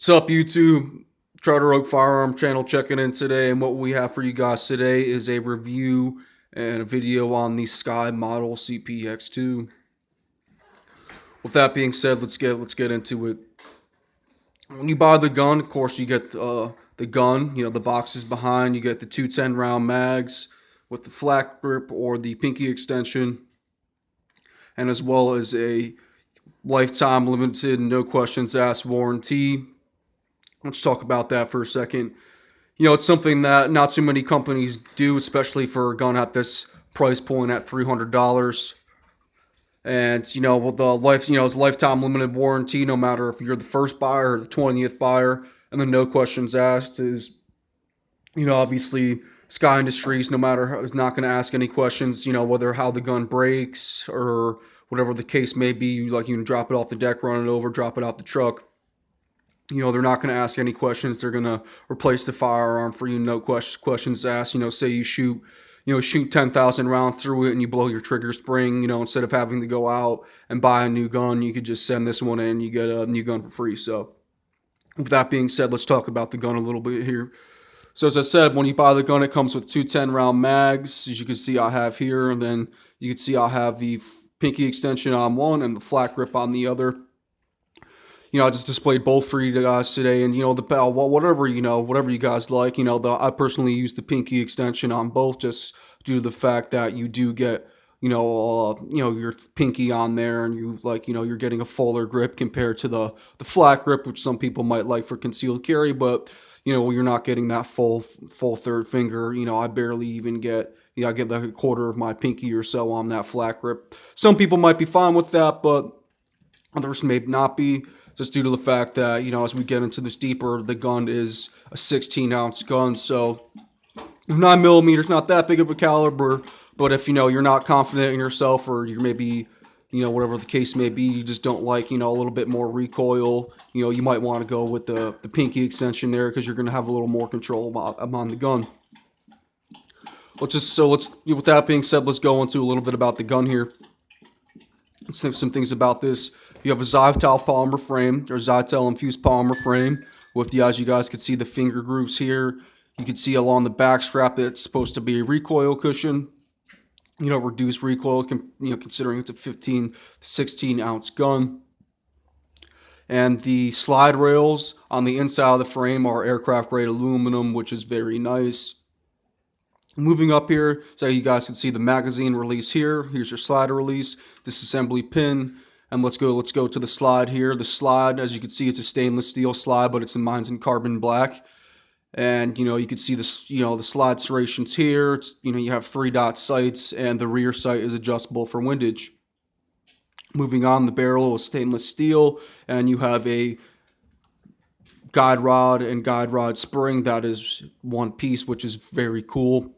What's up, YouTube? Charter Oak Firearm Channel checking in today, and what we have for you guys today is a review and a video on the SCCY model CPX2. With that being said, let's get into it. When you buy the gun, of course, you get the gun. The box is behind. You get the 210 round mags with the flat grip or the pinky extension, and as well as a lifetime limited, no questions asked warranty. Let's talk about that for a second. It's something that not too many companies do, especially for a gun at this price point at $300. And with the it's lifetime limited warranty, no matter if you're the first buyer or the 20th buyer. And then no questions asked is, obviously Sky Industries, no matter is not going to ask any questions, whether how the gun breaks or whatever the case may be. Like, you can drop it off the deck, run it over, drop it out the truck. They're not going to ask any questions. They're going to replace the firearm for you, no questions asked. Say you shoot 10,000 rounds through it and you blow your trigger spring, instead of having to go out and buy a new gun, you could just send this one in and you get a new gun for free. So with that being said, let's talk about the gun a little bit here. So as I said, when you buy the gun, it comes with 210 round mags, as you can see I have here, and then you can see I have the pinky extension on one and the flat grip on the other. I just displayed both for you guys today, and the bell, whatever you guys like. I personally use the pinky extension on both, just due to the fact that you do get your pinky on there, and you're getting a fuller grip compared to the flat grip, which some people might like for concealed carry, but you're not getting that full third finger. I barely even get. I get like a quarter of my pinky or so on that flat grip. Some people might be fine with that, but others may not be. Just due to the fact that, as we get into this deeper, the gun is a 16-ounce gun. So 9mm is not that big of a caliber. But if, you're not confident in yourself, or you're maybe, whatever the case may be, you just don't like, a little bit more recoil, you might want to go with the pinky extension there, because you're going to have a little more control on the gun. With that being said, let's go into a little bit about the gun here. Let's think some things about this. You have a Zytel polymer frame, or Zytel infused polymer frame, with as you guys can see, the finger grooves here. You can see along the back strap that it's supposed to be a recoil cushion. Reduced recoil, considering it's a 15 to 16 ounce gun. And the slide rails on the inside of the frame are aircraft grade aluminum, which is very nice. Moving up here, so you guys can see the magazine release here. Here's your slider release, disassembly pin. And let's go to the slide here. The slide, as you can see, it's a stainless steel slide, but mine's in carbon black. And you can see this, the slide serrations here. It's you have 3-dot sights, and the rear sight is adjustable for windage. Moving on, the barrel is stainless steel, and you have a guide rod and guide rod spring that is one piece, which is very cool.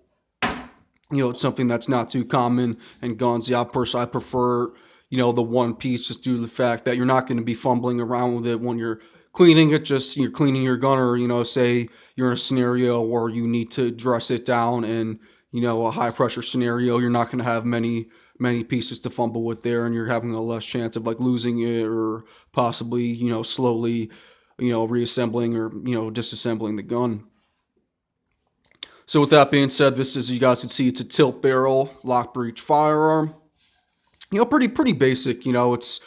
It's something that's not too common in guns. Yeah, personally, I prefer the one piece, just due to the fact that you're not going to be fumbling around with it when you're cleaning it. Just you're cleaning your gun, or say you're in a scenario where you need to dress it down in a high pressure scenario. You're not going to have many pieces to fumble with there, and you're having a less chance of like losing it, or possibly slowly reassembling or disassembling the gun. So with that being said, this is, you guys can see, it's a tilt barrel lock breech firearm. Pretty basic. It's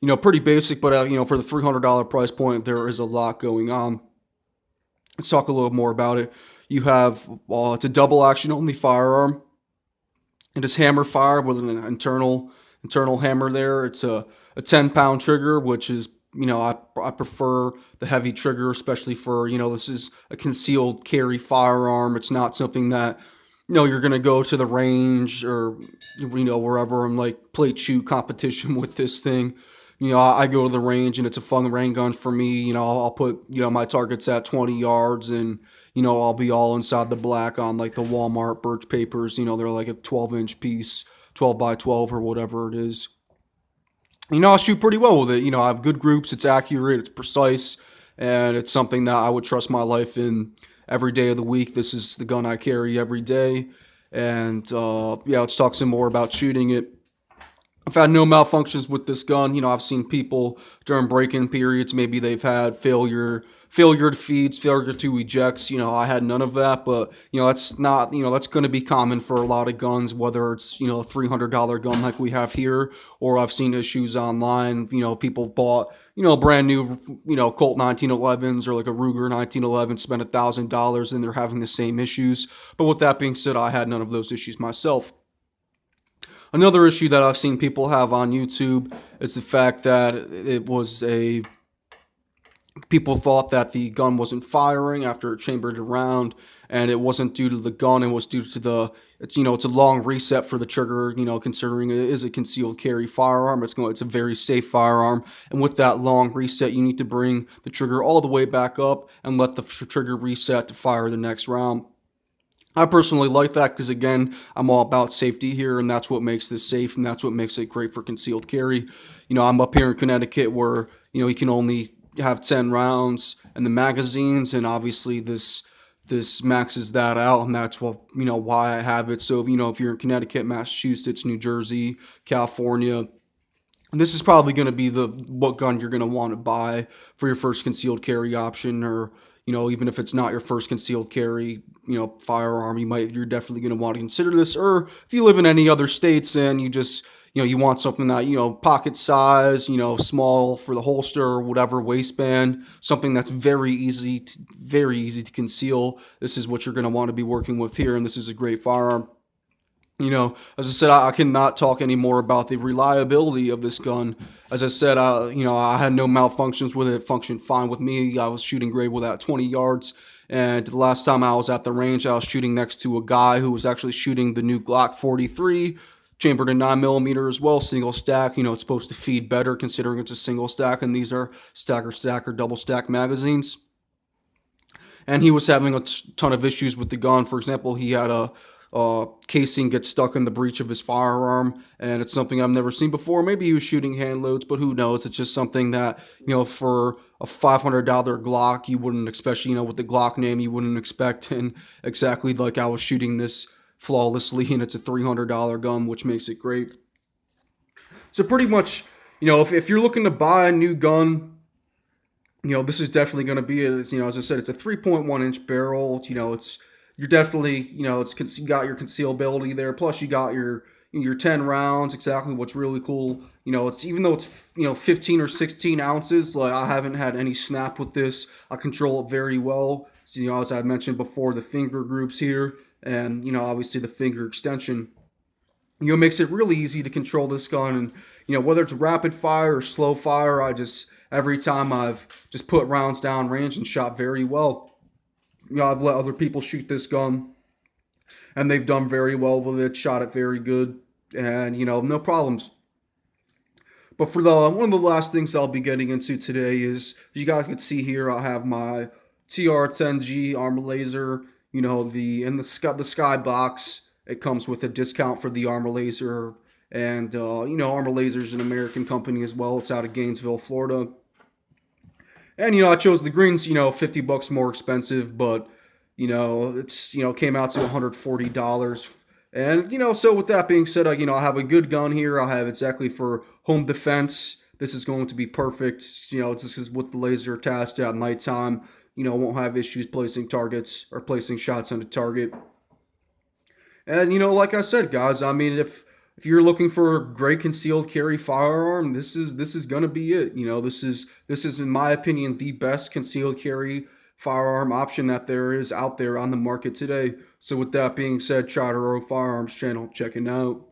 pretty basic, but for the $300 price point, there is a lot going on. Let's talk a little more about it. You have it's a double action only firearm. It is hammer fire with an internal hammer there. It's a 10-pound trigger, which is I prefer the heavy trigger, especially for this is a concealed carry firearm. It's not something that you're going to go to the range or, wherever and like play shoot competition with this thing. I go to the range and it's a fun rain gun for me. I'll put, my targets at 20 yards and, I'll be all inside the black on like the Walmart birch papers. They're like a 12-inch piece, 12 by 12 or whatever it is. I shoot pretty well with it. I have good groups. It's accurate. It's precise. And it's something that I would trust my life in every day of the week. This is the gun I carry every day. And yeah, let's talk some more about shooting it. I've had no malfunctions with this gun. I've seen people during break-in periods, maybe they've had failure to feeds, failure to ejects. I had none of that, but that's not, that's going to be common for a lot of guns, whether it's a $300 gun like we have here, or I've seen issues online. People bought brand new Colt 1911s or like a Ruger 1911, spent $1,000, and they're having the same issues. But with that being said, I had none of those issues myself. Another issue that I've seen people have on YouTube is the fact that people thought that the gun wasn't firing after it chambered around, and it wasn't due to the gun. It was due to it's a long reset for the trigger. Considering it is a concealed carry firearm, it's a very safe firearm, and with that long reset, you need to bring the trigger all the way back up and let the trigger reset to fire the next round. I personally like that because, again, I'm all about safety here, and that's what makes this safe, and that's what makes it great for concealed carry. I'm up here in Connecticut where, you can only have 10 rounds in the magazines, and obviously this maxes that out, and that's why I have it. So, if you're in Connecticut, Massachusetts, New Jersey, California, this is probably going to be what gun you're going to want to buy for your first concealed carry option, or even if it's not your first concealed carry, firearm, you're definitely going to want to consider this. Or if you live in any other states and you just, you want something that, pocket size, small for the holster or whatever, waistband, something that's very easy to conceal. This is what you're going to want to be working with here, and this is a great firearm. As I said, I cannot talk anymore about the reliability of this gun. As I said, I had no malfunctions with it. It functioned fine with me. I was shooting great without 20 yards. And the last time I was at the range, I was shooting next to a guy who was actually shooting the new Glock 43, chambered in 9mm as well, single stack. It's supposed to feed better considering it's a single stack, and these are stack or double stack magazines. And he was having a ton of issues with the gun. For example, he had a casing gets stuck in the breech of his firearm, and it's something I've never seen before. Maybe he was shooting hand loads, but who knows? It's just something that, for a $500 Glock, you wouldn't, especially, with the Glock name, you wouldn't expect. And exactly like I was shooting this flawlessly, and it's a $300 gun, which makes it great. So pretty much, if you're looking to buy a new gun, this is definitely going to be, as I said, it's a 3.1 inch barrel. You're definitely, you got your concealability there. Plus, you got your 10 rounds. Exactly what's really cool. It's, even though it's 15 or 16 ounces, like, I haven't had any snap with this. I control it very well. So, as I mentioned before, the finger groups here, and obviously the finger extension. Makes it really easy to control this gun, and whether it's rapid fire or slow fire, every time I've just put rounds down range and shot very well. I've let other people shoot this gun, and they've done very well with it, shot it very good, and, no problems. But for one of the last things I'll be getting into today is, you guys can see here, I have my TR10G Armor Laser, the Sky box. It comes with a discount for the Armor Laser, and, Armor Laser is an American company as well. It's out of Gainesville, Florida. And, I chose the greens, $50 more expensive, but, it's, came out to $140. And, so with that being said, I have a good gun here. I have exactly for home defense. This is going to be perfect. This is with the laser attached at nighttime. Won't have issues placing targets or placing shots on the target. And, like I said, guys, if you're looking for a great concealed carry firearm, this is gonna be it. This is in my opinion the best concealed carry firearm option that there is out there on the market today. So with that being said, Charter Oak Firearms channel checking out.